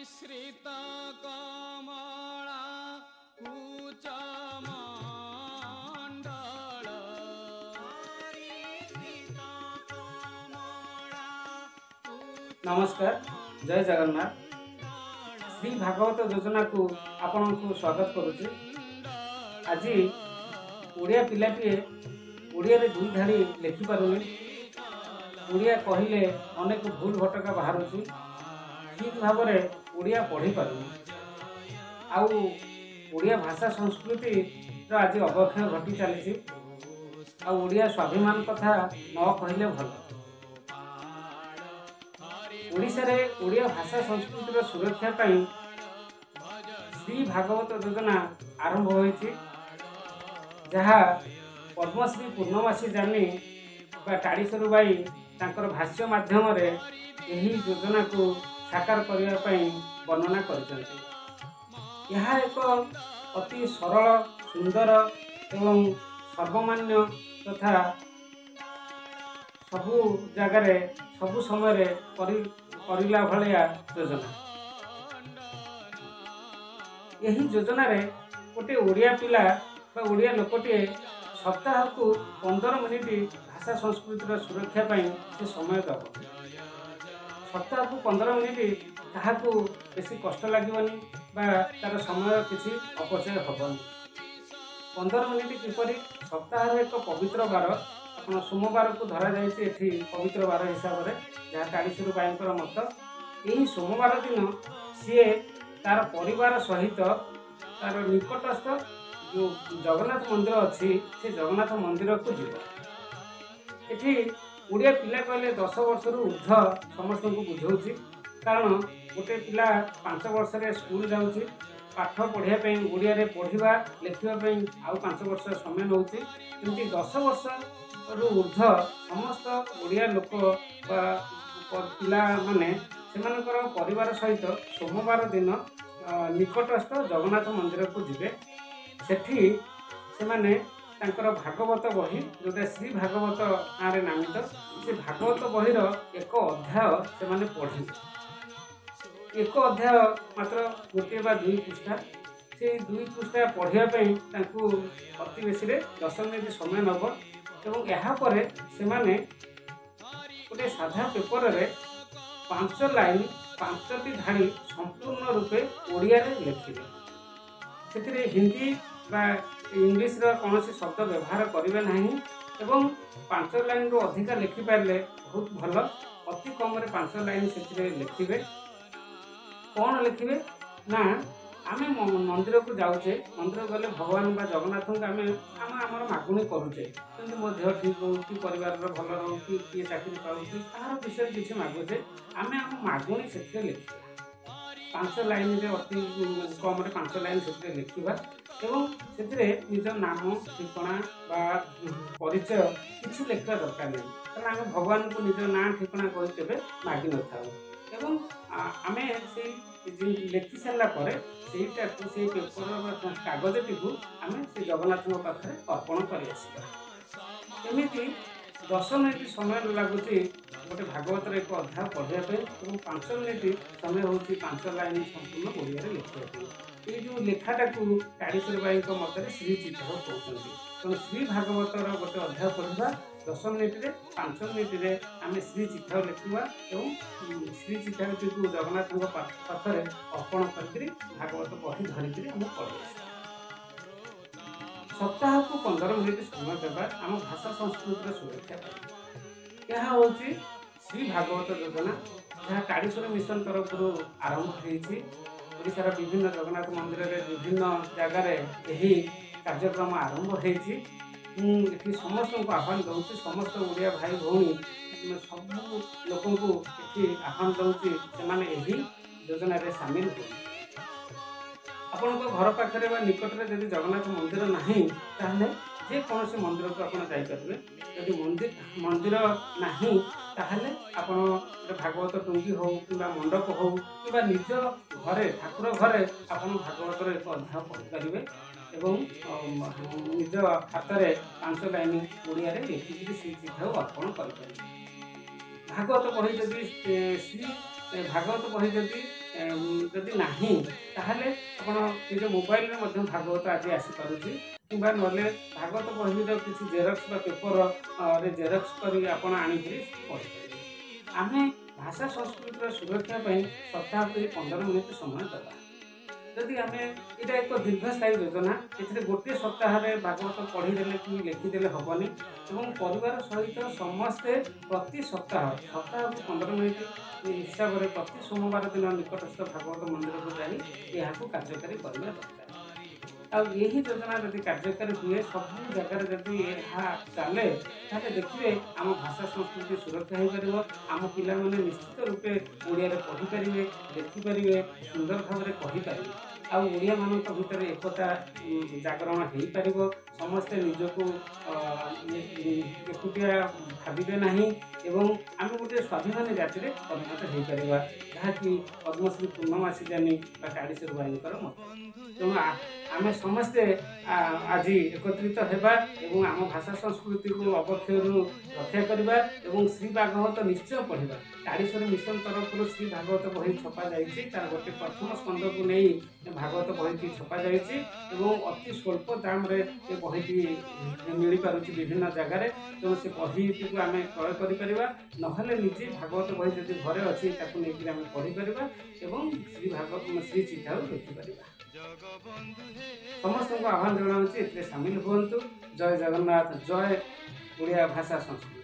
परिश्रित कमला कुच मंडल नमस्कार। जय जगन्नाथ। श्री भागवत योजना को आपण को स्वागत करुचे। आज ओडिया पिलाटीए ओडिया रे दुई धाड़ी लिखि पारुनी। ओडिया कहले अनेक भूल भटका बाहरुची। ठीक भाव में ओडिया पढ़ी पारुनी। आउ ओडिया भाषा संस्कृति आज अवक्षय घटी चली। ओडिया स्वाभिमान कथा न कहले भल। ओडिशा रे ओडिया भाषा संस्कृतिर सुरक्षा पाई श्री भागवत योजना आरंभ होईछि, जहा पद्मश्री पूर्णमासी जानी बा टाड़ीश्वरी बाई तांकर भाष्य माध्यम रे एही योजना को साकार करने पाई वर्णना करिसेंति। यह एक अति सरल सुंदर एवं सर्वमान्य तथा सबु जगार सबु समय करिला भलिया योजना। यही योजना रे गोटे ओडिया पिला बा ओडिया लोकटे सप्ताह को 15 मिनिट भाषा संस्कृतिर सुरक्षा पाई से समय दब। सप्ताह को 15 मिनिट ताहाकू बेसी कष्ट लगनी बा तार समय किसी अपचय हेनी। 15 मिनिट किपरि सप्ताह एक पवित्र बार आप सोमवार को धरा जाइए पवित्र बार हिसाब से जहाँ टाड़ीश्वरी बाईंकर मत। यही सोमवार दिन सी तार परिवार सहित तार निकटस्थ जो जगन्नाथ मंदिर अच्छी से जगन्नाथ मंदिर को जीव। एठी ओडिया पिला कहले 10 वर्ष ऊर्ध्व समस्त को बुझाऊँगी। कारण गोटे पिला 5 वर्ष स्कूल जाऊँगी, पाठ पढ़ाई ओडिया रे पढ़ा लिखा आउ 5 वर्ष समय नौची। एमती 10 वर्ष ऊर्ध्व समस्त ओडिया लोक पिला माने सेमानकर परिवार सहित सोमवार दिन निकटस्थ जगन्नाथ मंदिर को जीवे। सेठी सेमाने तांकर भागवत बही जोटा श्री भागवत नारे नामित से भागवत बहीर एक अध्याय से माने पढ़े। एक अध्याय मात्र गोटे बा 2 पृष्ठा। से 2 पृष्ठा पढ़ाई अति बेसी 10 मिनिट समय नब। एवं यापर से माने गोटे साधा पेपर रे 5 लाइन 5टी धाड़ी संपूर्ण रूपे ओडिया रे लिखिबे। से हिंदी बा इंग्लिश कौन शब्द व्यवहार करेंगे नहीं। एवं 5 लाइन रु अधिका लिखिपारे बहुत भल। अति कम 5 लाइन से लिखे। कौन लिखे ना आम मंदिर को जाऊे, मंदिर गले भगवान बा जगन्नाथ को आम मागुणी करुचे मो देह ठीक हो कि परिवार भल रो कि किए चाकरी पाऊँ कहार विषय किसी मागुचे आम आम मागुणी से लिखा। 5 लाइन अति कम 5 लाइन से लिखा एवं से निज नाम ठिकना बा परिचय किसी लिखा दरकार नहीं। कारण आम भगवान को निज ना ठिकना कही मागि न था। एवं आम से लिखि सारापर से पेपर कागजटी को आम से जगन्नाथ पाखे अर्पण कर एमती 10 मिनिट समय लगुच गोटे भागवत एक अध्याय पढ़ाई और 5 मिनिट समय हूँ 5 लाइन संपूर्ण ओडिया लिखा। ये जो लेखाटा को टाड़ीश्वरी बाई मत श्री चित्त कहते। तेणु श्री भागवतर गोटे अध्याय पढ़ा 10 मिनिट 5 मिनिट आम श्री चित्त लिखा और श्री चित्त को जगन्नाथ पाखे अर्पण कर भागवत बही धरिकी आम पढ़े। सप्ताह को 15 मिनिट समय देवा आम भाषा संस्कृतिर सुरक्षा पाई। यह हूँ श्री भागवत योजना जहाँ टाड़ीश्वरी मिशन तरफ आरंभ होती। ओडिशार विभिन्न जगन्नाथ मंदिर रे विभिन्न जगार यही कार्यक्रम आरंभ होती। ये समस्त को आह्वान दूसरी समस्त ओडिया भाई भौणी सब लोक ये आह्वान दूसरी से योजना रे सामिल हो। आपण घर पाखे निकट में जब जगन्नाथ मंदिर नहीं ताहले जे कौन से मंदिर को आप जापरेंगे। यदि मंदिर नहीं ताहले आपण भागवत टुंगी हो कि मंडप हो कि निज घरे ठाकुर घरे आप भागवतर एक अध्याय पढ़ी पारे एवं निज हाथ में 5 लाइन ओडिया लिखिकी श्री चित्त अर्पण कर। भागवत बही जदि श्री ଭାଗବତ ବହି ଯଦି ନାହିଁ ତାହେଲେ ଆପଣ ନିଜ ମୋବାଇଲରେ ମଧ୍ୟ ଭାଗବତ ଆଜି ଆସିପାରୁଛି, କିମ୍ବା ନହେଲେ ଭାଗବତ ବହିର କିଛି ଜେରକ୍ସ ବା ପେପରରେ ଜେରକ୍ସ କରି ଆପଣ ଆଣିକିରି ପଢ଼ିପାରିବେ। ଆମେ ଭାଷା ସଂସ୍କୃତିର ସୁରକ୍ଷା ପାଇଁ ସପ୍ତାହକୁ 15 ମିନିଟ୍ ସମୟ ଦେବା। ଯଦି ଆମେ ଏଇଟା ଏକ ଦୀର୍ଘସ୍ଥାୟୀ ଯୋଜନା, ଏଥିରେ ଗୋଟିଏ ସପ୍ତାହରେ ଭାଗବତ ପଢ଼ିଦେଲେ କି ଲେଖିଦେଲେ ହେବନି, ଏବଂ ପରିବାର ସହିତ ସମସ୍ତେ ପ୍ରତି ସପ୍ତାହକୁ 15 ମିନିଟ୍ ହିସାବରେ ପ୍ରତି ସୋମବାର ଦିନ ନିକଟସ୍ଥ ଭାଗବତ ମନ୍ଦିରକୁ ଯାଇ ଏହାକୁ କାର୍ଯ୍ୟକାରୀ କରିବା ଦରକାର। ଆଉ ଏହି ଯୋଜନା ଯଦି କାର୍ଯ୍ୟକାରୀ ହୁଏ, ସବୁ ଜାଗାରେ ଯଦି ଏହା ଚାଲେ, ତାହେଲେ ଦେଖିବେ ଆମ ଭାଷା ସଂସ୍କୃତି ସୁରକ୍ଷା ହୋଇପାରିବ। ଆମ ପିଲାମାନେ ନିଶ୍ଚିତ ରୂପେ ଓଡ଼ିଆରେ ପଢ଼ିପାରିବେ, ଲେଖିପାରିବେ, ସୁନ୍ଦର ଭାବରେ କହିପାରିବେ। ଆଉ ଓଡ଼ିଆମାନଙ୍କ ଭିତରେ ଏକତା ଜାଗରଣ ହୋଇପାରିବ। ସମସ୍ତେ ନିଜକୁ ଏକୁଟିଆ ଭାବିବେ ନାହିଁ, ଏବଂ ଆମେ ଗୋଟିଏ ସ୍ୱାଭିମାନୀ ଜାତିରେ ପରିଣତ ହୋଇପାରିବା, ଯାହାକି ପଦ୍ମଶ୍ରୀ ପୂର୍ଣ୍ଣମାସୀ ଜାନି ବା କାଳିଶେରୁ ଭାଇଙ୍କର ମତ। ତେଣୁ ଆମେ ସମସ୍ତେ ଆଜି ଏକତ୍ରିତ ହେବା ଏବଂ ଆମ ଭାଷା ସଂସ୍କୃତିକୁ ଅବକ୍ଷୟରୁ ରକ୍ଷା କରିବା ଏବଂ ଶ୍ରୀ ଭାଗବତ ନିଶ୍ଚୟ ପଢ଼ିବା। କାଳିଶେରୁ ମିଶନ ତରଫରୁ ଶ୍ରୀ ଭାଗବତ ବହି ଛପା ଯାଇଛି। ତାର ଗୋଟେ ପ୍ରଥମ ସ୍କନ୍ଧକୁ ନେଇ ଭାଗବତ ବହିଟି ଛପା ଯାଇଛି ଏବଂ ଅତି ସ୍ୱଳ୍ପ ଦାମରେ ଏ ବହିଟି ମିଳିପାରୁଛି ବିଭିନ୍ନ ଜାଗାରେ। ତେଣୁ ସେ ବହିଟିକୁ ଆମେ କ୍ରୟ କରିପାରିବା, ନହେଲେ ନିଜେ ଭାଗବତ ବହି ଯଦି ଘରେ ଅଛି ତାକୁ ନେଇକରି ଆମେ ପଢ଼ିପାରିବା ଏବଂ ଶ୍ରୀ ଚିଠାରୁ ଲେଖିପାରିବା। ସମସ୍ତଙ୍କୁ ଆହ୍ୱାନ ଜଣାଉଛି, ଏଥିରେ ସାମିଲ ହୁଅନ୍ତୁ। ଜୟ ଜଗନ୍ନାଥ, ଜୟ ଓଡ଼ିଆ ଭାଷା ସଂସ୍କୃତି।